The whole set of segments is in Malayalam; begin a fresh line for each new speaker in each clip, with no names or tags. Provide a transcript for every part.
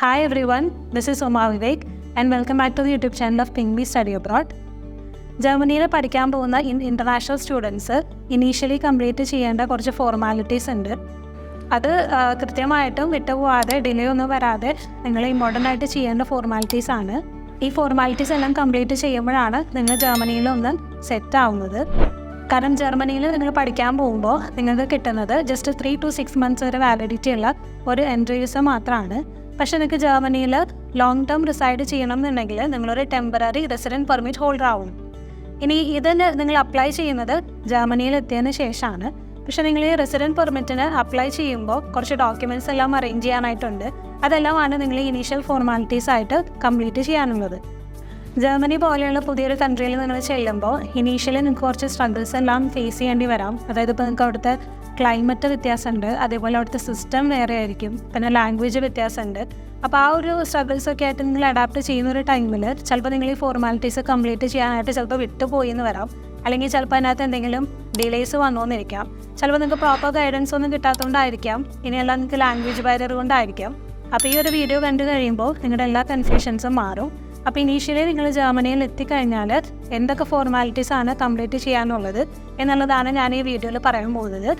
Hi everyone, this is Uma Vivek and welcome back to the YouTube channel of Ping Me Study Abroad. ജർമ്മനിയിൽ പഠിക്കാൻ പോകുന്ന ഇൻ്റർനാഷണൽ സ്റ്റുഡൻസ് ഇനീഷ്യലി കംപ്ലീറ്റ് ചെയ്യേണ്ട കുറച്ച് ഫോർമാലിറ്റീസ് ഉണ്ട്. അത് കൃത്യമായിട്ടും വിട്ടുപോകാതെ ഡിലേ ഒന്നും വരാതെ നിങ്ങൾ ഇമ്പോർട്ടൻ്റ് ചെയ്യേണ്ട ഫോർമാലിറ്റീസ് ആണ്. ഈ ഫോർമാലിറ്റീസ് എല്ലാം കംപ്ലീറ്റ് ചെയ്യുമ്പോഴാണ് നിങ്ങൾ ജർമ്മനിയിലൊന്ന് സെറ്റ് ആവുന്നത്. കാരണം ജർമ്മനിയിൽ നിങ്ങൾ പഠിക്കാൻ പോകുമ്പോൾ നിങ്ങൾക്ക് കിട്ടുന്നത് ജസ്റ്റ് 3 to 6 months വരെ വാലിഡിറ്റി ഉള്ള ഒരു എൻട്രി വിസ മാത്രമാണ്. പക്ഷേ നിങ്ങൾക്ക് ജർമ്മനിയിൽ ലോങ് ടേം റിസൈഡ് ചെയ്യണം എന്നുണ്ടെങ്കിൽ നിങ്ങളൊരു ടെമ്പററി റെസിഡൻറ്റ് പെർമിറ്റ് ഹോൾഡർ ആവും. ഇനി ഇതിന് നിങ്ങൾ അപ്ലൈ ചെയ്യുന്നത് ജർമ്മനിയിൽ എത്തിയതിന് ശേഷമാണ്. പക്ഷേ നിങ്ങൾ ഈ റെസിഡൻറ്റ് പെർമിറ്റിന് അപ്ലൈ ചെയ്യുമ്പോൾ കുറച്ച് ഡോക്യുമെൻറ്റ്സ് എല്ലാം അറേഞ്ച് ചെയ്യാനായിട്ടുണ്ട്. അതെല്ലാമാണ് നിങ്ങൾ ഇനീഷ്യൽ ഫോർമാലിറ്റീസ് ആയിട്ട് കംപ്ലീറ്റ് ചെയ്യാനുള്ളത്. ജർമ്മനി പോലെയുള്ള പുതിയൊരു കൺട്രിയിൽ നിങ്ങൾ ചെല്ലുമ്പോൾ ഇനീഷ്യലി നിങ്ങൾക്ക് കുറച്ച് സ്ട്രഗിൾസ് എല്ലാം ഫേസ് ചെയ്യേണ്ടി വരാം. അതായത് ഇപ്പോൾ നിങ്ങൾക്ക് അവിടുത്തെ ക്ലൈമറ്റ് വ്യത്യാസമുണ്ട്, അതേപോലെ അവിടുത്തെ സിസ്റ്റം വേറെ ആയിരിക്കും, പിന്നെ ലാംഗ്വേജ് വ്യത്യാസമുണ്ട്. അപ്പോൾ ആ ഒരു സ്ട്രഗിൾസൊക്കെ ആയിട്ട് നിങ്ങൾ അഡാപ്റ്റ് ചെയ്യുന്ന ഒരു ടൈമിൽ ചിലപ്പോൾ നിങ്ങൾ ഈ ഫോർമാലിറ്റീസ് കംപ്ലീറ്റ് ചെയ്യാനായിട്ട് ചിലപ്പോൾ വിട്ടുപോയി എന്ന് വരാം. അല്ലെങ്കിൽ ചിലപ്പോൾ അതിനകത്ത് എന്തെങ്കിലും ഡിലേസ് വന്നുവെന്നിരിക്കാം. ചിലപ്പോൾ നിങ്ങൾക്ക് പ്രോപ്പർ ഗൈഡൻസ് ഒന്നും കിട്ടാത്തതുകൊണ്ടായിരിക്കാം. ഇനിയെല്ലാം നിങ്ങൾക്ക് ലാംഗ്വേജ് ബാരിയർ കൊണ്ടായിരിക്കാം. അപ്പോൾ ഈ ഒരു വീഡിയോ കണ്ടു കഴിയുമ്പോൾ നിങ്ങളുടെ എല്ലാ കൺഫ്യൂഷൻസും മാറും. അപ്പോൾ ഇനീഷ്യലി നിങ്ങൾ ജർമ്മനിയിൽ എത്തിക്കഴിഞ്ഞാൽ എന്തൊക്കെ ഫോർമാലിറ്റീസ് ആണ് കംപ്ലീറ്റ് ചെയ്യാനുള്ളത് എന്നുള്ളതാണ് ഞാൻ ഈ വീഡിയോയിൽ പറയാൻ പോകുന്നത്.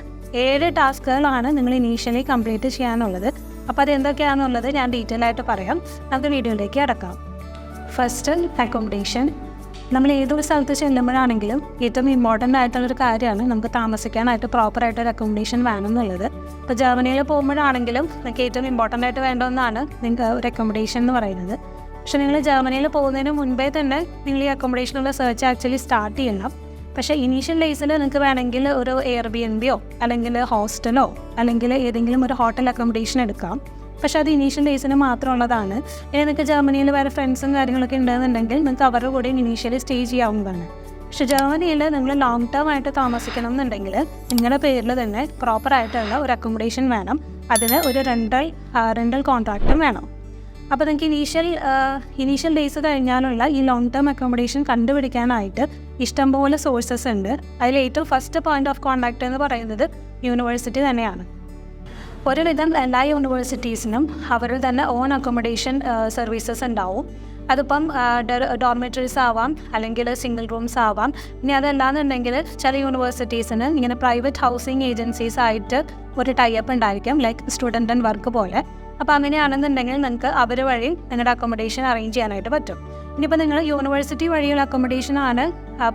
7 ടാസ്കുകളാണ് നിങ്ങൾ ഇനീഷ്യലി കംപ്ലീറ്റ് ചെയ്യാനുള്ളത്. അപ്പോൾ അത് എന്തൊക്കെയാണെന്നുള്ളത് ഞാൻ ഡീറ്റെയിൽ ആയിട്ട് പറയാം. നമുക്ക് വീഡിയോയിലേക്ക് അടക്കാം. First, accommodation. നമ്മൾ ഏതൊരു സ്ഥലത്ത് ചെല്ലുമ്പോഴാണെങ്കിലും ഏറ്റവും ഇമ്പോർട്ടൻ്റ് ആയിട്ടുള്ളൊരു കാര്യമാണ് നമുക്ക് താമസിക്കാനായിട്ട് പ്രോപ്പറായിട്ടൊരു അക്കോമഡേഷൻ വേണം എന്നുള്ളത്. ഇപ്പോൾ ജർമ്മനിയിൽ പോകുമ്പോഴാണെങ്കിലും നിങ്ങൾക്ക് ഏറ്റവും ഇമ്പോർട്ടൻ്റ് ആയിട്ട് വേണ്ട ഒന്നാണ് നിങ്ങൾക്ക് ഒരു അക്കോമഡേഷൻ എന്ന് പറയുന്നത്. പക്ഷേ നിങ്ങൾ ജർമ്മനിയിൽ പോകുന്നതിന് മുൻപേ തന്നെ നിങ്ങൾ ഈ അക്കോമഡേഷനുള്ള സെർച്ച് ആക്ച്വലി സ്റ്റാർട്ട് ചെയ്യണം. പക്ഷേ ഇനീഷ്യൽ ഡേയ്സിൽ നിങ്ങൾക്ക് വേണമെങ്കിൽ ഒരു എയർബിഎൻബിയോ അല്ലെങ്കിൽ ഹോസ്റ്റലോ അല്ലെങ്കിൽ ഏതെങ്കിലും ഒരു ഹോട്ടൽ അക്കോമഡേഷൻ എടുക്കാം. പക്ഷേ അത് ഇനീഷ്യൽ ഡേയ്സിന് മാത്രമുള്ളതാണ്. ഇനി നിങ്ങൾക്ക് ജർമ്മനിയിൽ വേറെ ഫ്രണ്ട്സും കാര്യങ്ങളൊക്കെ ഉണ്ടെന്നുണ്ടെങ്കിൽ നിങ്ങൾക്ക് അവരുടെ കൂടെ ഇനീഷ്യലി സ്റ്റേ ചെയ്യാവുന്നതാണ്. പക്ഷേ ജർമ്മനിയിൽ നിങ്ങൾ ലോങ് ടേം ആയിട്ട് താമസിക്കണം എന്നുണ്ടെങ്കിൽ നിങ്ങളുടെ പേരിൽ തന്നെ പ്രോപ്പറായിട്ടുള്ള ഒരു അക്കോമഡേഷൻ വേണം. അതിന് ഒരു റെൻ്റൽ കോൺട്രാക്റ്റും വേണം. അപ്പോൾ നിങ്ങൾക്ക് ഇനീഷ്യൽ ഡേയ്സ് കഴിഞ്ഞാലുള്ള ഈ ലോങ് ടേം അക്കോമഡേഷൻ കണ്ടുപിടിക്കാനായിട്ട് ഇഷ്ടംപോലെ സോഴ്സസ് ഉണ്ട്. അതിൽ ഏറ്റവും ഫസ്റ്റ് പോയിന്റ് ഓഫ് കോൺടാക്റ്റ് എന്ന് പറയുന്നത് യൂണിവേഴ്സിറ്റി തന്നെയാണ്. ഒരുവിധം എല്ലാ യൂണിവേഴ്സിറ്റീസിനും അവരുടെ തന്നെ ഓൺ അക്കോമഡേഷൻ സർവീസസ് ഉണ്ടാവും. അതിപ്പം ഡോർമെറ്ററീസ് ആവാം, അല്ലെങ്കിൽ സിംഗിൾ റൂംസ് ആവാം. ഇനി അതല്ലാന്നുണ്ടെങ്കിൽ ചില യൂണിവേഴ്സിറ്റീസിന് ഇങ്ങനെ പ്രൈവറ്റ് ഹൗസിംഗ് ഏജൻസീസ് ആയിട്ട് ഒരു ടൈപ്പ് ഉണ്ടായിരിക്കും, ലൈക്ക് സ്റ്റുഡൻറ്റ് ആൻഡ് വർക്ക് പോലെ. അപ്പോൾ അങ്ങനെയാണെന്നുണ്ടെങ്കിൽ നിങ്ങൾക്ക് അവർ വഴി നിങ്ങളുടെ അക്കോമഡേഷൻ അറേഞ്ച് ചെയ്യാനായിട്ട് പറ്റും. ഇനിയിപ്പോൾ നിങ്ങൾ യൂണിവേഴ്സിറ്റി വഴിയുള്ള അക്കോമഡേഷനാണ്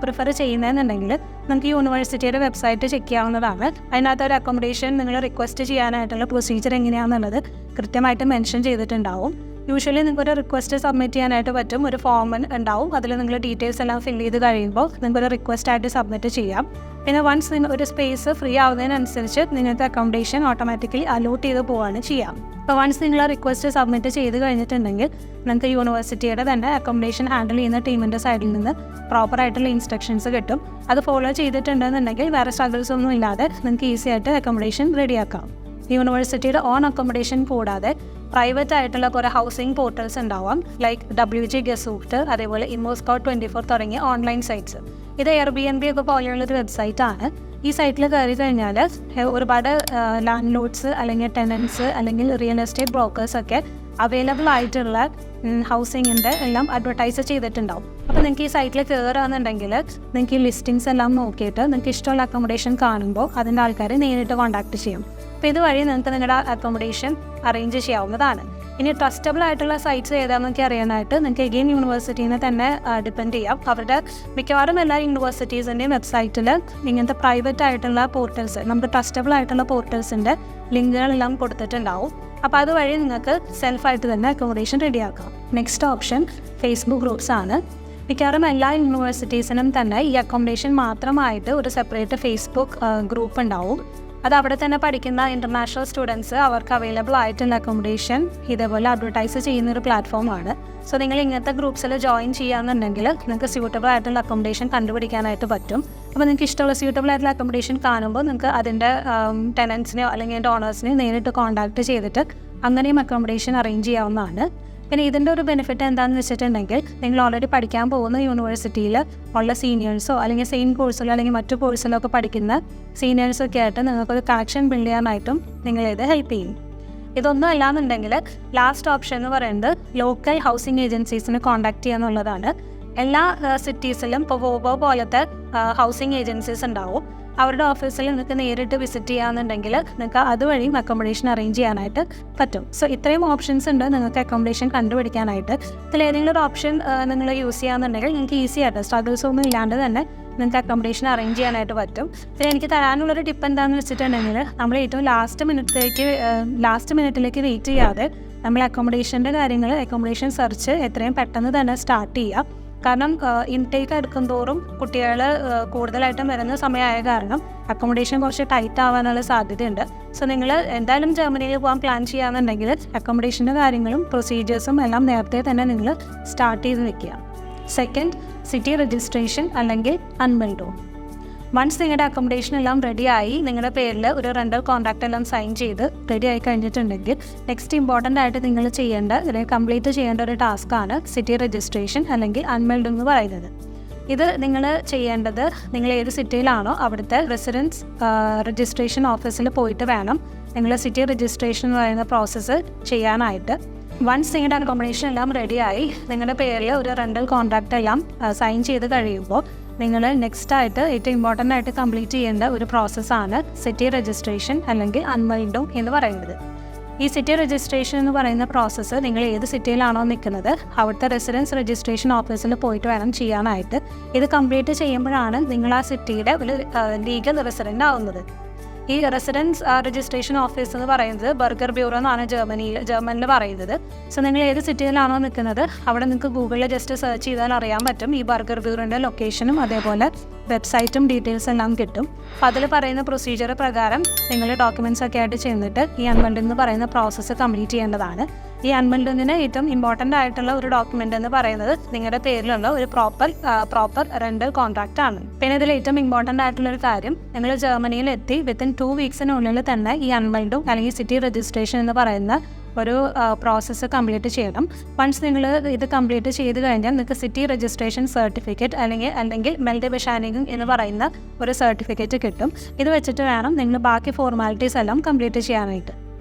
പ്രിഫർ ചെയ്യുന്നതെന്നുണ്ടെങ്കിൽ നിങ്ങൾക്ക് യൂണിവേഴ്സിറ്റിയുടെ വെബ്സൈറ്റ് ചെക്ക് ചെയ്യാവുന്നതാണ്. അതിനകത്ത് ഒരു അക്കോമഡേഷൻ നിങ്ങൾ റിക്വസ്റ്റ് ചെയ്യാനായിട്ടുള്ള പ്രൊസീജിയർ എങ്ങനെയാണെന്നുള്ളത് കൃത്യമായിട്ട് മെൻഷൻ ചെയ്തിട്ടുണ്ടാവും. യൂഷ്വലി നിങ്ങൾക്കൊരു റിക്വസ്റ്റ് സബ്മിറ്റ് ചെയ്യാനായിട്ട് പറ്റും. ഒരു ഫോം ഉണ്ടാവും, അതിൽ നിങ്ങൾ ഡീറ്റെയിൽസ് എല്ലാം ഫില്ല് ചെയ്ത് കഴിയുമ്പോൾ നിങ്ങൾക്കൊരു റിക്വസ്റ്റായിട്ട് സബ്മിറ്റ് ചെയ്യാം. പിന്നെ വൺസ് നിങ്ങൾ ഒരു സ്പേസ് ഫ്രീ ആവുന്നതിനനുസരിച്ച് നിങ്ങൾക്ക് അക്കോമഡേഷൻ ഓട്ടോമാറ്റിക്കലി അലോട്ട് ചെയ്ത് പോവുകയാണ് ചെയ്യാം. അപ്പോൾ വൺസ് നിങ്ങൾ ആ റിക്വസ്റ്റ് സബ്മിറ്റ് ചെയ്ത് കഴിഞ്ഞിട്ടുണ്ടെങ്കിൽ നിങ്ങൾക്ക് യൂണിവേഴ്സിറ്റിയുടെ തന്നെ അക്കോമഡേഷൻ ഹാൻഡിൽ ചെയ്യുന്ന ടീമിൻ്റെ സൈഡിൽ നിന്ന് പ്രോപ്പറായിട്ടുള്ള ഇൻസ്ട്രക്ഷൻസ് കിട്ടും. അത് ഫോളോ ചെയ്തിട്ടുണ്ടെന്നുണ്ടെങ്കിൽ വേറെ സ്ട്രഗിൾസ് ഒന്നും ഇല്ലാതെ നിങ്ങൾക്ക് ഈസി ആയിട്ട് അക്കോമഡേഷൻ റെഡിയാക്കാം. യൂണിവേഴ്സിറ്റിയുടെ ഓൺ അക്കോമഡേഷൻ കൂടാതെ പ്രൈവറ്റ് ആയിട്ടുള്ള കുറേ ഹൗസിംഗ് പോർട്ടൽസ് ഉണ്ടാവാം, ലൈക്ക് WG ഗസൂട്ട്, അതേപോലെ ഇമോസ്കൗട്ട് 24 തുടങ്ങിയ ഓൺലൈൻ സൈറ്റ്സ്. ഇത് എയർബിഎൻബി ഒക്കെ പോലെയുള്ളൊരു വെബ്സൈറ്റാണ്. ഈ സൈറ്റിൽ കയറി കഴിഞ്ഞാൽ ഒരുപാട് ലാൻഡ് ലോഡ്സ് അല്ലെങ്കിൽ ടെനൻസ് അല്ലെങ്കിൽ റിയൽ എസ്റ്റേറ്റ് ബ്രോക്കേഴ്സൊക്കെ അവൈലബിൾ ആയിട്ടുള്ള ഹൗസിങ്ങിൻ്റെ എല്ലാം അഡ്വർടൈസ് ചെയ്തിട്ടുണ്ടാവും. അപ്പോൾ നിങ്ങൾക്ക് ഈ സൈറ്റിൽ കയറുകയാണെന്നുണ്ടെങ്കിൽ നിങ്ങൾക്ക് ഈ ലിസ്റ്റിങ്സ് എല്ലാം നോക്കിയിട്ട് നിങ്ങൾക്ക് ഇഷ്ടമുള്ള അക്കോമഡേഷൻ കാണുമ്പോൾ അതിൻ്റെ ആൾക്കാരെ നേരിട്ട് കോൺടാക്ട് ചെയ്യും. അപ്പോൾ ഇതുവഴി നിങ്ങൾക്ക് നിങ്ങളുടെ അക്കോമഡേഷൻ അറേഞ്ച് ചെയ്യാവുന്നതാണ്. ഇനി ട്രസ്റ്റബിൾ ആയിട്ടുള്ള സൈറ്റ്സ് ഏതാണെന്നൊക്കെ അറിയാനായിട്ട് നിങ്ങൾക്ക് എഗെയിൻ യൂണിവേഴ്സിറ്റീനെ തന്നെ ഡിപ്പെൻഡ് ചെയ്യാം. അവരുടെ മിക്കവാറും എല്ലാ യൂണിവേഴ്സിറ്റീസിൻ്റെയും വെബ്സൈറ്റിൽ ഇങ്ങനത്തെ പ്രൈവറ്റ് ആയിട്ടുള്ള പോർട്ടൽസ്, നമുക്ക് ട്രസ്റ്റബിൾ ആയിട്ടുള്ള പോർട്ടൽസിൻ്റെ ലിങ്കുകളെല്ലാം കൊടുത്തിട്ടുണ്ടാവും. അപ്പോൾ അതുവഴി നിങ്ങൾക്ക് സെൽഫായിട്ട് തന്നെ അക്കോമഡേഷൻ റെഡിയാക്കാം. നെക്സ്റ്റ് ഓപ്ഷൻ ഫേസ്ബുക്ക് ഗ്രൂപ്പ്സ് ആണ്. മിക്കവാറും എല്ലാ യൂണിവേഴ്സിറ്റീസിനും തന്നെ ഈ അക്കോമഡേഷൻ മാത്രമായിട്ട് ഒരു സെപ്പറേറ്റ് ഫേസ്ബുക്ക് ഗ്രൂപ്പ് ഉണ്ടാവും. അത് അവിടെ തന്നെ പഠിക്കുന്ന ഇൻ്റർനാഷണൽ സ്റ്റുഡൻസ് അവർക്ക് അവൈലബിൾ ആയിട്ടുള്ള അക്കോമഡേഷൻ ഇതേപോലെ അഡ്വർടൈസ് ചെയ്യുന്നൊരു പ്ലാറ്റ്ഫോമാണ്. സോ നിങ്ങൾ ഇങ്ങനത്തെ ഗ്രൂപ്പ്സിൽ ജോയിൻ ചെയ്യാന്നുണ്ടെങ്കിൽ നിങ്ങൾക്ക് സ്യൂട്ടബിൾ ആയിട്ടുള്ള അക്കോമഡേഷൻ കണ്ടുപിടിക്കാനായിട്ട് പറ്റും. അപ്പോൾ നിങ്ങൾക്ക് ഇഷ്ടമുള്ള സ്യൂട്ടബിൾ ആയിട്ടുള്ള അക്കോമഡേഷൻ കാണുമ്പോൾ നിങ്ങൾക്ക് അതിൻ്റെ ടെനൻസിനെയോ അല്ലെങ്കിൽ അതിൻ്റെ ഓണേഴ്സിനെയോ നേരിട്ട് കോൺടാക്ട് ചെയ്തിട്ട് അങ്ങനെയും അക്കോമഡേഷൻ അറേഞ്ച് ചെയ്യാവുന്നതാണ്. പിന്നെ ഇതിൻ്റെ ഒരു ബെനിഫിറ്റ് എന്താണെന്ന് വെച്ചിട്ടുണ്ടെങ്കിൽ നിങ്ങൾ ഓൾറെഡി പഠിക്കാൻ പോകുന്ന യൂണിവേഴ്സിറ്റിയിൽ ഉള്ള സീനിയേഴ്സോ അല്ലെങ്കിൽ സെയിം കോഴ്സിലോ അല്ലെങ്കിൽ മറ്റു കോഴ്സിലോ ഒക്കെ പഠിക്കുന്ന സീനിയേഴ്സൊക്കെ ആയിട്ട് നിങ്ങൾക്കൊരു കണക്ഷൻ ബിൽഡ് ചെയ്യാനായിട്ടും നിങ്ങളിത് ഹെൽപ്പ് ചെയ്യും. ഇതൊന്നും അല്ലാന്നുണ്ടെങ്കിൽ ലാസ്റ്റ് ഓപ്ഷൻ എന്ന് പറയുന്നത് ലോക്കൽ ഹൗസിംഗ് ഏജൻസീസിനെ കോൺടാക്ട് ചെയ്യുക എന്നുള്ളതാണ്. എല്ലാ സിറ്റീസിലും ഇപ്പോൾ വോബോ പോലത്തെ ഹൗസിംഗ് ഏജൻസീസ് ഉണ്ടാവും. അവരുടെ ഓഫീസിൽ നിങ്ങൾക്ക് നേരിട്ട് വിസിറ്റ് ചെയ്യാന്നുണ്ടെങ്കിൽ നിങ്ങൾക്ക് അതുവഴിയും അക്കോമഡേഷൻ അറേഞ്ച് ചെയ്യാനായിട്ട് പറ്റും. സോ ഇത്രയും ഓപ്ഷൻസ് ഉണ്ട് നിങ്ങൾക്ക് അക്കോമഡേഷൻ കണ്ടുപിടിക്കാനായിട്ട്. ഇതിലേതെങ്കിലും ഒരു ഓപ്ഷൻ നിങ്ങൾ യൂസ് ചെയ്യാന്നുണ്ടെങ്കിൽ നിങ്ങൾക്ക് ഈസി ആയിട്ട് സ്ട്രഗിൾസ് ഒന്നും ഇല്ലാണ്ട് തന്നെ നിങ്ങൾക്ക് അക്കോമഡേഷൻ അറേഞ്ച് ചെയ്യാനായിട്ട് പറ്റും. പിന്നെ എനിക്ക് തരാനുള്ളൊരു ടിപ്പ് എന്താണെന്ന് വെച്ചിട്ടുണ്ടെങ്കിൽ നമ്മൾ ഏറ്റവും ലാസ്റ്റ് മിനിറ്റിലേക്ക് വെയിറ്റ് ചെയ്യാതെ നമ്മൾ അക്കോമഡേഷൻ സെർച്ച് എത്രയും പെട്ടെന്ന് തന്നെ സ്റ്റാർട്ട് ചെയ്യുക. കാരണം ഇൻടേക്ക് എടുക്കും തോറും കുട്ടികൾ കൂടുതലായിട്ടും വരുന്ന സമയമായ കാരണം അക്കോമഡേഷൻ കുറച്ച് ടൈറ്റ് ആവാനുള്ള സാധ്യതയുണ്ട്. സോ നിങ്ങൾ എന്തായാലും ജർമ്മനിയിൽ പോകാൻ പ്ലാൻ ചെയ്യാന്നുണ്ടെങ്കിൽ അക്കോമഡേഷൻ്റെ കാര്യങ്ങളും പ്രൊസീജിയേഴ്സും എല്ലാം നേരത്തെ തന്നെ നിങ്ങൾ സ്റ്റാർട്ട് ചെയ്ത് വെക്കുക. സെക്കൻഡ്, സിറ്റി രജിസ്ട്രേഷൻ അല്ലെങ്കിൽ അൺമെൽഡോ. വൺസ് നിങ്ങളുടെ അക്കോമഡേഷൻ എല്ലാം റെഡിയായി നിങ്ങളുടെ പേരിൽ ഒരു റെൻ്റൽ കോൺട്രാക്റ്റ് എല്ലാം സൈൻ ചെയ്ത് റെഡി ആയി കഴിഞ്ഞിട്ടുണ്ടെങ്കിൽ നെക്സ്റ്റ് ഇമ്പോർട്ടൻ്റ് ആയിട്ട് നിങ്ങൾ കംപ്ലീറ്റ് ചെയ്യേണ്ട ഒരു ടാസ്ക്കാണ് സിറ്റി രജിസ്ട്രേഷൻ അല്ലെങ്കിൽ അൺമെൽഡ് എന്ന് പറയുന്നത്. ഇത് നിങ്ങൾ ചെയ്യേണ്ടത് നിങ്ങൾ ഏത് സിറ്റിയിലാണോ അവിടുത്തെ റെസിഡൻസ് രജിസ്ട്രേഷൻ ഓഫീസിൽ പോയിട്ട് വേണം നിങ്ങൾ സിറ്റി രജിസ്ട്രേഷൻ എന്ന് പറയുന്ന പ്രോസസ്സ് ചെയ്യാനായിട്ട്. വൺസ് നിങ്ങളുടെ അക്കോമഡേഷൻ എല്ലാം റെഡിയായി നിങ്ങളുടെ പേരിൽ ഒരു റെൻ്റൽ കോൺട്രാക്റ്റ് എല്ലാം സൈൻ ചെയ്ത് കഴിയുമ്പോൾ നിങ്ങൾ നെക്സ്റ്റായിട്ട് ഏറ്റവും ഇമ്പോർട്ടൻ്റ് ആയിട്ട് കംപ്ലീറ്റ് ചെയ്യേണ്ട ഒരു പ്രോസസ്സാണ് സിറ്റി രജിസ്ട്രേഷൻ അല്ലെങ്കിൽ അൺമെൽഡോ എന്ന് പറയുന്നത്. ഈ സിറ്റി രജിസ്ട്രേഷൻ എന്ന് പറയുന്ന പ്രോസസ്സ് നിങ്ങൾ ഏത് സിറ്റിയിലാണോ നിൽക്കുന്നത് അവിടുത്തെ റെസിഡൻസ് രജിസ്ട്രേഷൻ ഓഫീസിൽ പോയിട്ട് വേണം ചെയ്യാനായിട്ട്. ഇത് കംപ്ലീറ്റ് ചെയ്യുമ്പോഴാണ് നിങ്ങൾ ആ സിറ്റിയുടെ ഒരു ലീഗൽ റെസിഡൻ്റ് ആവുന്നത്. ഈ റെസിഡൻസ് രജിസ്ട്രേഷൻ ഓഫീസ് എന്ന് പറയുന്നത് ബർഗർ ബ്യൂറോ എന്നാണ് ജർമ്മനിൽ പറയുന്നത്. സോ നിങ്ങൾ ഏത് സിറ്റിയിലാണോ നിൽക്കുന്നത് അവിടെ നിങ്ങൾക്ക് ഗൂഗിളിൽ ജസ്റ്റ് സെർച്ച് ചെയ്താൽ അറിയാൻ പറ്റും. ഈ ബർഗർ ബ്യൂറോൻ്റെ ലൊക്കേഷനും അതേപോലെ വെബ്സൈറ്റും ഡീറ്റെയിൽസ് എല്ലാം കിട്ടും. അപ്പോൾ അതിൽ പറയുന്ന പ്രൊസീജിയർ പ്രകാരം നിങ്ങൾ ഡോക്യുമെൻറ്റ്സ് ഒക്കെ ആയിട്ട് ചെന്നിട്ട് ഈ അൺമെൽഡിംഗ് എന്ന് പറയുന്ന പ്രോസസ്സ് കംപ്ലീറ്റ് ചെയ്യേണ്ടതാണ്. ഈ അൺമെൽഡിങ്ങിന് ഏറ്റവും ഇമ്പോർട്ടൻ്റ് ആയിട്ടുള്ള ഒരു ഡോക്യുമെൻ്റ് എന്ന് പറയുന്നത് നിങ്ങളുടെ പേരിലുള്ള ഒരു പ്രോപ്പർ റെൻ്റൽ കോൺട്രാക്റ്റ് ആണ്. പിന്നെ ഇതിൽ ഏറ്റവും ഇമ്പോർട്ടൻ്റ് ആയിട്ടുള്ളൊരു കാര്യം നിങ്ങൾ ജർമ്മനിയിൽ എത്തി വിത്തിൻ 2 വീക്സിനുള്ളിൽ തന്നെ ഈ അൺമെൽഡും അല്ലെങ്കിൽ സിറ്റി രജിസ്ട്രേഷൻ എന്ന് പറയുന്ന ഒരു പ്രോസസ്സ് കംപ്ലീറ്റ് ചെയ്യണം. വൺസ് നിങ്ങൾ ഇത് കംപ്ലീറ്റ് ചെയ്ത് കഴിഞ്ഞാൽ നിങ്ങൾക്ക് സിറ്റി രജിസ്ട്രേഷൻ സർട്ടിഫിക്കറ്റ് അല്ലെങ്കിൽ മെൽഡ് ബെഷാനിങ് എന്ന് പറയുന്ന ഒരു സർട്ടിഫിക്കറ്റ് കിട്ടും. ഇത് വെച്ചിട്ട് വേണം നിങ്ങൾ ബാക്കി ഫോർമാലിറ്റീസ് എല്ലാം കംപ്ലീറ്റ് ചെയ്യാനായിട്ട്.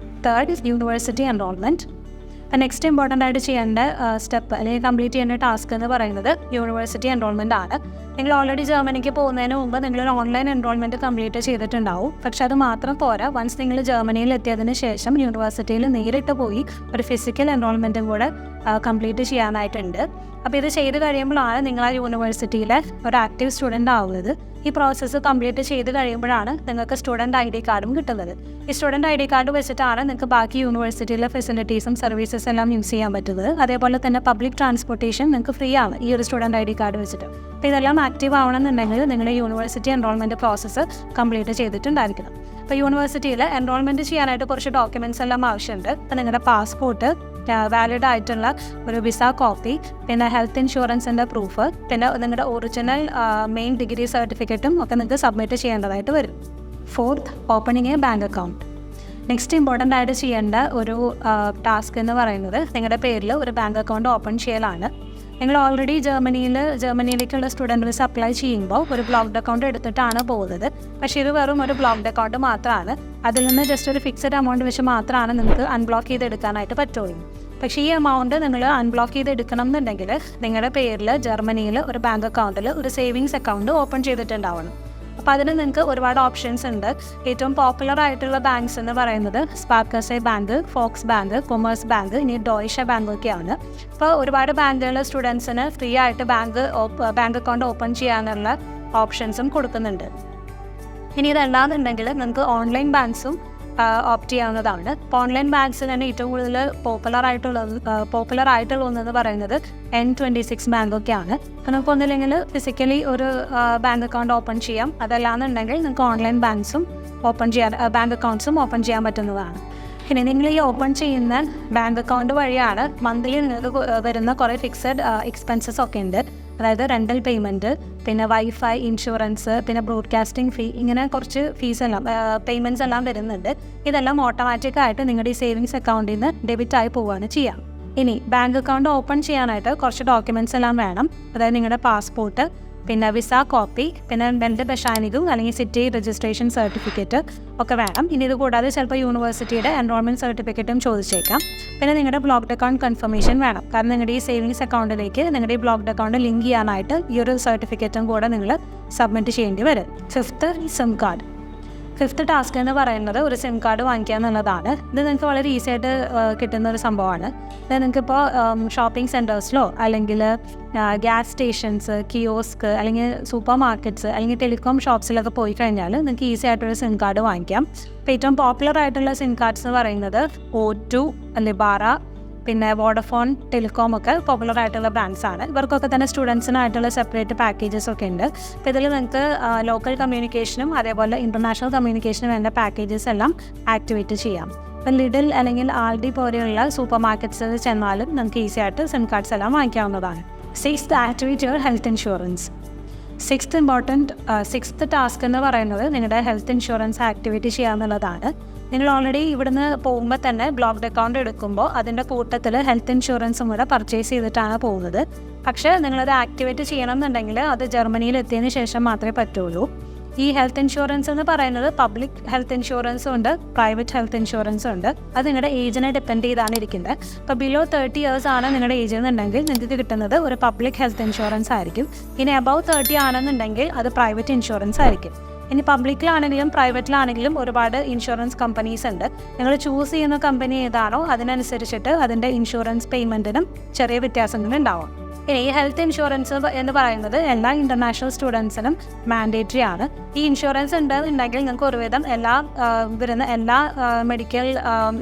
Third is university enrolment. Next important ആയിട്ട് ചെയ്യേണ്ട സ്റ്റെപ്പ് അല്ലെങ്കിൽ കംപ്ലീറ്റ് ചെയ്യേണ്ട ടാസ്ക് എന്ന് പറയുന്നത് യൂണിവേഴ്സിറ്റി എൻറോൾമെൻ്റ് ആണ്. നിങ്ങൾ ഓൾറെഡി ജർമ്മനിക്ക് പോകുന്നതിന് മുമ്പ് നിങ്ങളൊരു ഓൺലൈൻ എൻറോൾമെൻറ്റ് കംപ്ലീറ്റ് ചെയ്തിട്ടുണ്ടാവും. പക്ഷെ അത് മാത്രം പോരാ, വൺസ് നിങ്ങൾ ജർമ്മനിയിൽ എത്തിയതിന് ശേഷം യൂണിവേഴ്സിറ്റിയിൽ നേരിട്ട് പോയി ഒരു ഫിസിക്കൽ എൻറോൾമെൻറ്റും കൂടെ കംപ്ലീറ്റ് ചെയ്യാനായിട്ടുണ്ട്. അപ്പോൾ ഇത് ചെയ്ത് കഴിയുമ്പോഴാണ് നിങ്ങൾ ആ യൂണിവേഴ്സിറ്റിയിലെ ഒരു ആക്റ്റീവ് സ്റ്റുഡൻ്റ് ആവുന്നത്. ഈ പ്രോസസ്സ് കംപ്ലീറ്റ് ചെയ്ത് കഴിയുമ്പോഴാണ് നിങ്ങൾക്ക് സ്റ്റുഡൻറ്റ് ID കാർഡും കിട്ടുന്നത്. ഈ സ്റ്റുഡൻറ്റ് ID കാർഡ് വെച്ചിട്ടാണ് നിങ്ങൾക്ക് ബാക്കി യൂണിവേഴ്സിറ്റിയിലെ ഫെസിലിറ്റീസും സർവീസസ് എല്ലാം യൂസ് ചെയ്യാൻ പറ്റുന്നത്. അതേപോലെ തന്നെ പബ്ലിക് ട്രാൻസ്പോർട്ടേഷൻ നിങ്ങൾക്ക് ഫ്രീ ആണ് ഈ ഒരു സ്റ്റുഡൻറ്റ് ID കാർഡ് വെച്ചിട്ട്. അപ്പോൾ ഇതെല്ലാം ആക്റ്റീവ് ആവണമെന്നുണ്ടെങ്കിൽ നിങ്ങളുടെ യൂണിവേഴ്സിറ്റി എൻറോൾമെൻറ്റ് പ്രോസസ്സ് കംപ്ലീറ്റ് ചെയ്തിട്ടുണ്ടായിരിക്കണം. അപ്പോൾ യൂണിവേഴ്സിറ്റിയിൽ എൻറോൾമെൻറ്റ് ചെയ്യാനായിട്ട് കുറച്ച് ഡോക്യുമെൻറ്റ്സ് എല്ലാം ആവശ്യമുണ്ട്. അപ്പോൾ നിങ്ങളുടെ പാസ്പോർട്ട്, വാലിഡ് ആയിട്ടുള്ള ഒരു വിസ കോപ്പി, പിന്നെ ഹെൽത്ത് ഇൻഷുറൻസിൻ്റെ പ്രൂഫ്, പിന്നെ നിങ്ങളുടെ ഒറിജിനൽ മെയിൻ ഡിഗ്രി സർട്ടിഫിക്കറ്റും ഒക്കെ നിങ്ങൾക്ക് സബ്മിറ്റ് ചെയ്യേണ്ടതായിട്ട് വരും. Fourth, opening A bank account. Next important ആയിട്ട് ചെയ്യേണ്ട ഒരു ടാസ്ക് എന്ന് പറയുന്നത് നിങ്ങളുടെ പേരിൽ ഒരു ബാങ്ക് അക്കൗണ്ട് ഓപ്പൺ ചെയ്യലാണ്. നിങ്ങൾ ഓൾറെഡി ജർമ്മനിയിലേക്കുള്ള സ്റ്റുഡൻറ്റ് വിസ അപ്ലൈ ചെയ്യുമ്പോൾ ഒരു ബ്ലോക്ക്ഡ് അക്കൗണ്ട് എടുത്തിട്ടാണ് പോകുന്നത്. പക്ഷേ ഇത് വെറും ഒരു ബ്ലോക്ക്ഡ് അക്കൗണ്ട് മാത്രമാണ്. അതിൽ നിന്ന് ജസ്റ്റ് ഒരു ഫിക്സഡ് എമൗണ്ട് വെച്ച് മാത്രമാണ് നിങ്ങൾക്ക് അൺബ്ലോക്ക് ചെയ്തെടുക്കാനായിട്ട് പറ്റുള്ളൂ. പക്ഷേ ഈ എമൗണ്ട് നിങ്ങൾ അൺബ്ലോക്ക് ചെയ്തെടുക്കണം എന്നുണ്ടെങ്കിൽ നിങ്ങളുടെ പേരിൽ ജർമ്മനിയിൽ ഒരു ബാങ്ക് അക്കൗണ്ടിൽ ഒരു സേവിങ്സ് അക്കൗണ്ട് ഓപ്പൺ ചെയ്തിട്ടുണ്ടാവണം. അപ്പോൾ അതിന് നിങ്ങൾക്ക് ഒരുപാട് ഓപ്ഷൻസ് ഉണ്ട്. ഏറ്റവും പോപ്പുലർ ആയിട്ടുള്ള ബാങ്ക്സ് എന്ന് പറയുന്നത് Sparkasse bank, Volksbank, Commerzbank, ഇനി ഡോയ്ഷെ ബാങ്ക് ഒക്കെയാണ്. അപ്പോൾ ഒരുപാട് ബാങ്കുകളിൽ സ്റ്റുഡൻസിന് ഫ്രീ ആയിട്ട് ബാങ്ക് അക്കൗണ്ട് ഓപ്പൺ ചെയ്യാനുള്ള ഓപ്ഷൻസും കൊടുക്കുന്നുണ്ട്. ഇനി ഇതല്ലാന്നുണ്ടെങ്കിൽ നിങ്ങൾക്ക് ഓൺലൈൻ ബാങ്ക്സും ഓപ്റ്റ് ചെയ്യാവുന്നതാണ്. ഇപ്പോൾ ഓൺലൈൻ ബാങ്ക്സ് തന്നെ ഏറ്റവും കൂടുതൽ പോപ്പുലർ ആയിട്ടുള്ള ഒന്നെന്ന് പറയുന്നത് N26 ബാങ്കൊക്കെയാണ്. അപ്പോൾ നമുക്ക് ഒന്നില്ലെങ്കിൽ ഫിസിക്കലി ഒരു ബാങ്ക് അക്കൗണ്ട് ഓപ്പൺ ചെയ്യാം. അതല്ലാന്നുണ്ടെങ്കിൽ നിങ്ങൾക്ക് ഓൺലൈൻ ബാങ്ക് അക്കൗണ്ട്സും ഓപ്പൺ ചെയ്യാൻ പറ്റുന്നതാണ്. പിന്നെ നിങ്ങൾ ഈ ഓപ്പൺ ചെയ്യുന്ന ബാങ്ക് അക്കൗണ്ട് വഴിയാണ് മന്ത്ലി നിങ്ങൾക്ക് വരുന്ന കുറേ ഫിക്സഡ് എക്സ്പെൻസസ് ഒക്കെ ഉണ്ട്. അതായത് റെൻ്റൽ പേയ്മെൻറ്റ്, പിന്നെ വൈഫൈ, ഇൻഷുറൻസ്, പിന്നെ ബ്രോഡ്കാസ്റ്റിംഗ് ഫീ, ഇങ്ങനെ കുറച്ച് പേയ്മെൻറ്റ്സ് എല്ലാം വരുന്നുണ്ട്. ഇതെല്ലാം ഓട്ടോമാറ്റിക്കായിട്ട് നിങ്ങളുടെ ഈ സേവിങ്സ് അക്കൗണ്ടിൽ നിന്ന് ഡെബിറ്റ് ആയി പോവുകയാണ് ചെയ്യുക. ഇനി ബാങ്ക് അക്കൗണ്ട് ഓപ്പൺ ചെയ്യാനായിട്ട് കുറച്ച് ഡോക്യുമെൻറ്റ്സ് എല്ലാം വേണം. അതായത് നിങ്ങളുടെ പാസ്പോർട്ട്, പിന്നെ വിസ കോപ്പി, പിന്നെ മെൽഡ് ബഷാനിക്കും അല്ലെങ്കിൽ സിറ്റി രജിസ്ട്രേഷൻ സർട്ടിഫിക്കറ്റ് ഒക്കെ വേണം. ഇനി ഇത് കൂടാതെ ചിലപ്പോൾ യൂണിവേഴ്സിറ്റിയുടെ എൻറോൾമെൻറ്റ് സർട്ടിഫിക്കറ്റും ചോദിച്ചേക്കാം. പിന്നെ നിങ്ങളുടെ ബ്ലോക്ക്ഡ് അക്കൗണ്ട് കൺഫർമേഷൻ വേണം. കാരണം നിങ്ങളുടെ ഈ സേവിങ്സ് അക്കൗണ്ടിലേക്ക് നിങ്ങളുടെ ഈ ബ്ലോക്ക്ഡ് അക്കൗണ്ട് ലിങ്ക് ചെയ്യാനായിട്ട് ഈ ഒരു സർട്ടിഫിക്കറ്റും കൂടെ നിങ്ങൾ സബ്മിറ്റ് ചെയ്യേണ്ടി വരും. 5th SIM card. 5th task എന്ന് പറയുന്നത് ഒരു സിം കാർഡ് വാങ്ങിക്കുക എന്നുള്ളതാണ്. ഇത് നിങ്ങൾക്ക് വളരെ ഈസി ആയിട്ട് കിട്ടുന്ന ഒരു സംഭവമാണ്. ഇത് നിങ്ങൾക്കിപ്പോൾ ഷോപ്പിംഗ് സെൻറ്റേഴ്സിലോ അല്ലെങ്കിൽ ഗ്യാസ് സ്റ്റേഷൻസ്, കിയോസ്ക് അല്ലെങ്കിൽ സൂപ്പർ മാർക്കറ്റ്സ് അല്ലെങ്കിൽ ടെലികോം ഷോപ്സിലൊക്കെ പോയി കഴിഞ്ഞാൽ നിങ്ങൾക്ക് ഈസി ആയിട്ടൊരു സിം കാർഡ് വാങ്ങിക്കാം. ഇപ്പോൾ ഏറ്റവും പോപ്പുലർ ആയിട്ടുള്ള സിം കാർഡ്സ് എന്ന് പറയുന്നത് O2, ലിബാറ, പിന്നെ വോഡഫോൺ, ടെലികോം ഒക്കെ പോപ്പുലർ ആയിട്ടുള്ള ബ്രാൻഡ്സാണ്. ഇവർക്കൊക്കെ തന്നെ സ്റ്റുഡൻസിനായിട്ടുള്ള സെപ്പറേറ്റ് പാക്കേജസ് ഒക്കെ ഉണ്ട്. അപ്പോൾ ഇതിൽ നിങ്ങൾക്ക് ലോക്കൽ കമ്മ്യൂണിക്കേഷനും അതേപോലെ ഇൻ്റർനാഷണൽ കമ്മ്യൂണിക്കേഷനും വേണ്ട പാക്കേജസ് എല്ലാം ആക്ടിവേറ്റ് ചെയ്യാം. ഇപ്പം ലിഡിൽ അല്ലെങ്കിൽ ആൽഡി പോലെയുള്ള സൂപ്പർ മാർക്കറ്റ്സിൽ ചെന്നാലും നമുക്ക് ഈസി ആയിട്ട് സിം കാർഡ്സ് എല്ലാം വാങ്ങിക്കാവുന്നതാണ്. 6th activate your health insurance. 6th task എന്ന് പറയുന്നത് നിങ്ങളുടെ ഹെൽത്ത് ഇൻഷുറൻസ് ആക്ടിവേറ്റ് ചെയ്യാമെന്നുള്ളതാണ്. നിങ്ങൾ ഓൾറെഡി ഇവിടുന്ന് പോകുമ്പോൾ തന്നെ ബ്ലോക്ക്ഡ് അക്കൗണ്ട് എടുക്കുമ്പോൾ അതിൻ്റെ കൂട്ടത്തിൽ ഹെൽത്ത് ഇൻഷുറൻസും കൂടെ പർച്ചേസ് ചെയ്തിട്ടാണ് പോകുന്നത്. പക്ഷേ നിങ്ങളത് ആക്ടിവേറ്റ് ചെയ്യണം എന്നുണ്ടെങ്കിൽ അത് ജർമ്മനിയിൽ എത്തിയതിന് ശേഷം മാത്രമേ പറ്റുള്ളൂ. ഈ ഹെൽത്ത് ഇൻഷുറൻസ് എന്ന് പറയുന്നത് പബ്ലിക് ഹെൽത്ത് ഇൻഷുറൻസും ഉണ്ട്, പ്രൈവറ്റ് ഹെൽത്ത് ഇൻഷുറൻസും ഉണ്ട്. അത് നിങ്ങളുടെ ഏജിനെ ഡിപ്പെൻഡ് ചെയ്താണ് ഇരിക്കുന്നത്. ഇപ്പോൾ ബിലോ 30 years ആണ് നിങ്ങളുടെ ഏജ് എന്നുണ്ടെങ്കിൽ നിങ്ങൾക്ക് കിട്ടുന്നത് ഒരു പബ്ലിക് ഹെൽത്ത് ഇൻഷുറൻസ് ആയിരിക്കും. ഇനി അബവ് 30 ആണെന്നുണ്ടെങ്കിൽ അത് പ്രൈവറ്റ് ഇൻഷുറൻസ് ആയിരിക്കും. ഇനി പബ്ലിക്കിലാണെങ്കിലും പ്രൈവറ്റിലാണെങ്കിലും ഒരുപാട് ഇൻഷുറൻസ് കമ്പനീസ് ഉണ്ട്. നിങ്ങൾ ചൂസ് ചെയ്യുന്ന കമ്പനി ഏതാണോ അതിനനുസരിച്ചിട്ട് അതിൻ്റെ ഇൻഷുറൻസ് പേയ്മെൻറ്റിനും ചെറിയ വ്യത്യാസങ്ങളുണ്ടാവും. ഇനി ഈ ഹെൽത്ത് ഇൻഷുറൻസ് എന്ന് പറയുന്നത് എല്ലാ ഇൻ്റർനാഷണൽ സ്റ്റുഡൻസിനും മാൻഡേറ്ററി ആണ്. ഈ ഇൻഷുറൻസ് ഉണ്ടെന്നുണ്ടെങ്കിൽ നിങ്ങൾക്ക് ഒരുവിധം വരുന്ന എല്ലാ മെഡിക്കൽ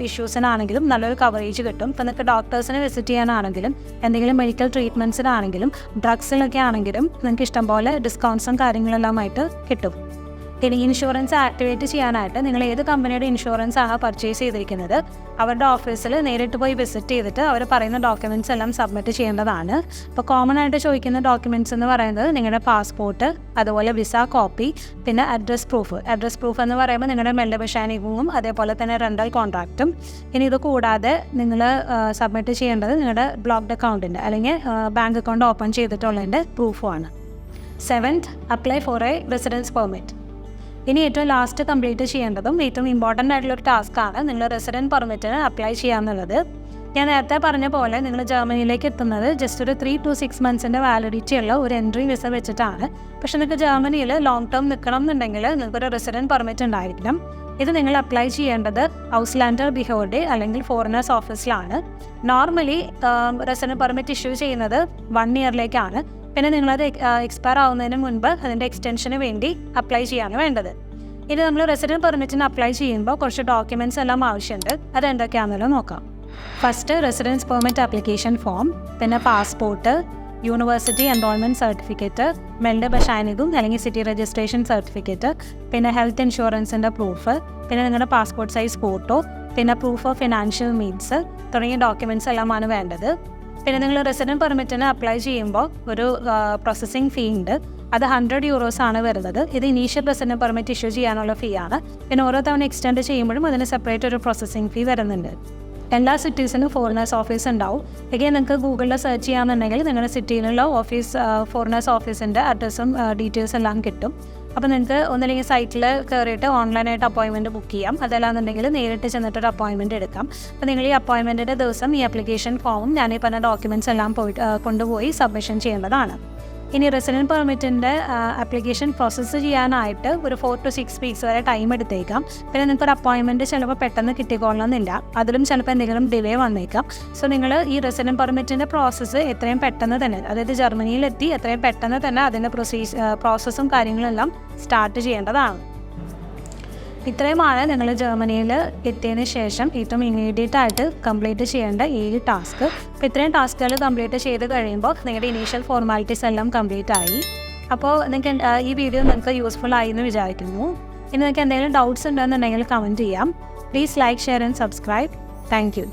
ഇഷ്യൂസിനാണെങ്കിലും നല്ലൊരു കവറേജ് കിട്ടും. ഇപ്പോൾ നിങ്ങൾക്ക് ഡോക്ടേഴ്സിനെ വിസിറ്റ് ചെയ്യാനാണെങ്കിലും എന്തെങ്കിലും മെഡിക്കൽ ട്രീറ്റ്മെൻറ്റ്സിനാണെങ്കിലും ഡ്രഗ്സിലൊക്കെ ആണെങ്കിലും നിങ്ങൾക്ക് ഇഷ്ടംപോലെ ഡിസ്കൗണ്ട്സും കാര്യങ്ങളെല്ലാമായിട്ട് കിട്ടും. ഇനി ഇൻഷുറൻസ് ആക്ടിവേറ്റ് ചെയ്യാനായിട്ട് നിങ്ങൾ ഏത് കമ്പനിയുടെ ഇൻഷുറൻസ് ആണ് പർച്ചേസ് ചെയ്തിരിക്കുന്നത് അവരുടെ ഓഫീസിൽ നേരിട്ട് പോയി വിസിറ്റ് ചെയ്തിട്ട് അവർ പറയുന്ന ഡോക്യുമെൻറ്റ്സ് എല്ലാം സബ്മിറ്റ് ചെയ്യേണ്ടതാണ്. ഇപ്പോൾ കോമൺ ആയിട്ട് ചോദിക്കുന്ന ഡോക്യുമെൻറ്റ്സ് എന്ന് പറയുന്നത് നിങ്ങളുടെ പാസ്പോർട്ട്, അതുപോലെ വിസ കോപ്പി, പിന്നെ അഡ്രസ് പ്രൂഫ് എന്ന് പറയുമ്പോൾ നിങ്ങളുടെ മെൽഡബഷാനികവും അതേപോലെ തന്നെ റെൻ്റൽ കോൺട്രാക്റ്റും. ഇനി ഇത് കൂടാതെ നിങ്ങൾ സബ്മിറ്റ് ചെയ്യേണ്ടത് നിങ്ങളുടെ ബ്ലോക്ക്ഡ് അക്കൗണ്ടിൻ്റെ അല്ലെങ്കിൽ ബാങ്ക് അക്കൗണ്ട് ഓപ്പൺ ചെയ്തിട്ടുള്ളതിൻ്റെ പ്രൂഫുമാണ്. 7th apply for a residence permit. ഇനി ഏറ്റവും ലാസ്റ്റ് കംപ്ലീറ്റ് ചെയ്യേണ്ടതും ഏറ്റവും ഇമ്പോർട്ടൻ്റ് ആയിട്ടുള്ളൊരു ടാസ്ക്കാണ് നിങ്ങൾ റെസിഡൻറ്റ് പെർമിറ്റിന് അപ്ലൈ ചെയ്യാമെന്നുള്ളത്. ഞാൻ നേരത്തെ പറഞ്ഞ പോലെ നിങ്ങൾ ജർമ്മനിയിലേക്ക് എത്തുന്നത് ജസ്റ്റ് ഒരു 3 to 6 months വാലിഡിറ്റി ഉള്ള ഒരു എൻട്രി വിസ വെച്ചിട്ടാണ്. പക്ഷേ നിങ്ങൾക്ക് ജർമ്മനിയിൽ ലോങ് ടേം നിൽക്കണം എന്നുണ്ടെങ്കിൽ നിങ്ങൾക്കൊരു റെസിഡൻറ്റ് പെർമിറ്റ് ഉണ്ടായിരിക്കണം. ഇത് നിങ്ങൾ അപ്ലൈ ചെയ്യേണ്ടത് ഔസ്ലാൻഡർ ബിഹോർഡെ അല്ലെങ്കിൽ ഫോറിനേഴ്സ് ഓഫീസിലാണ്. നോർമലി റെസിഡൻറ്റ് പെർമിറ്റ് ഇഷ്യൂ ചെയ്യുന്നത് 1 yearലേക്കാണ്. പിന്നെ നിങ്ങളത് എക്സ്പയർ ആവുന്നതിന് മുൻപ് അതിൻ്റെ എക്സ്റ്റൻഷന് വേണ്ടി അപ്ലൈ ചെയ്യാണ് വേണ്ടത്. ഇനി നമ്മൾ റെസിഡൻറ്റ് പെർമിറ്റിന് അപ്ലൈ ചെയ്യുമ്പോൾ കുറച്ച് ഡോക്യുമെൻറ്റ്സ് എല്ലാം ആവശ്യമുണ്ട്. അത് എന്തൊക്കെയാണെന്നല്ലോ നോക്കാം. First residence permit application form, പിന്നെ പാസ്പോർട്ട്, യൂണിവേഴ്സിറ്റി എൻറോൾമെൻറ്റ് സർട്ടിഫിക്കറ്റ്, മെൽഡ് ബഷാനികും അല്ലെങ്കിൽ സിറ്റി രജിസ്ട്രേഷൻ സർട്ടിഫിക്കറ്റ്, പിന്നെ ഹെൽത്ത് ഇൻഷുറൻസിൻ്റെ പ്രൂഫ്, പിന്നെ നിങ്ങളുടെ പാസ്പോർട്ട് സൈസ് ഫോട്ടോ, പിന്നെ പ്രൂഫ് ഓഫ് ഫിനാൻഷ്യൽ നീഡ്സ് തുടങ്ങിയ ഡോക്യുമെൻറ്റ്സ് എല്ലാമാണ് വേണ്ടത്. പിന്നെ നിങ്ങൾ റെസിഡൻറ്റ് പെർമിറ്റിന് അപ്ലൈ ചെയ്യുമ്പോൾ ഒരു പ്രോസസ്സിംഗ് ഫീ ഉണ്ട്. അത് 100 euros ആണ് വരുന്നത്. ഇത് ഇനീഷ്യൽ റെസിഡൻറ്റ് പെർമിറ്റ് ഇഷ്യൂ ചെയ്യാനുള്ള ഫീ ആണ്. പിന്നെ ഓരോ തവണ എക്സ്റ്റെൻഡ് ചെയ്യുമ്പോഴും അതിന് സെപ്പറേറ്റ് ഒരു പ്രോസസ്സിംഗ് ഫീ വരുന്നുണ്ട്. എല്ലാ സിറ്റീസിനും ഫോറിനേഴ്സ് ഓഫീസ് ഉണ്ടാവും. again നിങ്ങൾക്ക് ഗൂഗിളിൽ സെർച്ച് ചെയ്യാമെന്നുണ്ടെങ്കിൽ നിങ്ങളുടെ സിറ്റിയിലുള്ള ഫോറിനേഴ്സ് ഓഫീസിൻ്റെ അഡ്രസ്സും ഡീറ്റെയിൽസ് എല്ലാം കിട്ടും. അപ്പോൾ നിങ്ങൾക്ക് ഒന്നില്ലെങ്കിൽ സൈറ്റിൽ കയറിയിട്ട് ഓൺലൈനായിട്ട് അപ്പോയിൻമെൻറ്റ് ബുക്ക് ചെയ്യാം. അതല്ലാന്നുണ്ടെങ്കിൽ നേരിട്ട് ചെന്നിട്ടൊരു അപ്പോയിൻമെൻറ്റ് എടുക്കാം. അപ്പോൾ നിങ്ങൾ ഈ അപ്പോയിൻമെൻറ്റിൻ്റെ ദിവസം ഈ ആപ്ലിക്കേഷൻ ഫോമും ഞാൻ ഈ പറഞ്ഞ ഡോക്യുമെൻറ്റ്സ് എല്ലാം കൊണ്ടുപോയി സബ്മിഷൻ ചെയ്യേണ്ടതാണ്. ഇനി റെസിഡൻറ്റ് പെർമിറ്റിൻ്റെ ആപ്ലിക്കേഷൻ പ്രോസസ്സ് ചെയ്യാനായിട്ട് ഒരു 4 to 6 weeks വരെ ടൈം എടുത്തേക്കാം. പിന്നെ നിങ്ങൾക്കൊരു അപ്പോയിൻമെൻറ്റ് ചിലപ്പോൾ പെട്ടെന്ന് കിട്ടിക്കൊള്ളണമെന്നില്ല, അതിലും ചിലപ്പോൾ എന്തെങ്കിലും ഡിലേ വന്നേക്കാം. സോ നിങ്ങൾ ഈ റെസിഡൻറ്റ് പെർമിറ്റിൻ്റെ പ്രോസസ്സ് എത്രയും പെട്ടെന്ന് തന്നെ, അതായത് ജർമ്മനിയിലെത്തി എത്രയും പെട്ടെന്ന് തന്നെ അതിൻ്റെ പ്രോസസ്സും കാര്യങ്ങളെല്ലാം സ്റ്റാർട്ട് ചെയ്യേണ്ടതാണ്. ഇത്രയുമാണ് നിങ്ങൾ ജർമ്മനിയിൽ എത്തിയതിന് ശേഷം ഏറ്റവും ഇമ്മീഡിയറ്റ് ആയിട്ട് കംപ്ലീറ്റ് ചെയ്യേണ്ട 7 ടാസ്ക്. അപ്പോൾ ഇത്രയും ടാസ്കുകൾ കംപ്ലീറ്റ് ചെയ്ത് കഴിയുമ്പോൾ നിങ്ങളുടെ ഇനീഷ്യൽ ഫോർമാലിറ്റീസ് എല്ലാം കംപ്ലീറ്റ് ആയി. അപ്പോൾ നിങ്ങൾക്ക് ഈ വീഡിയോ നിങ്ങൾക്ക് യൂസ്ഫുൾ ആയി എന്ന് വിചാരിക്കുന്നു. ഇനി നിങ്ങൾക്ക് എന്തെങ്കിലും ഡൗട്ട്സ് ഉണ്ടെന്നുണ്ടെങ്കിൽ കമൻറ്റ് ചെയ്യാം. Please like, share and subscribe. Thank you.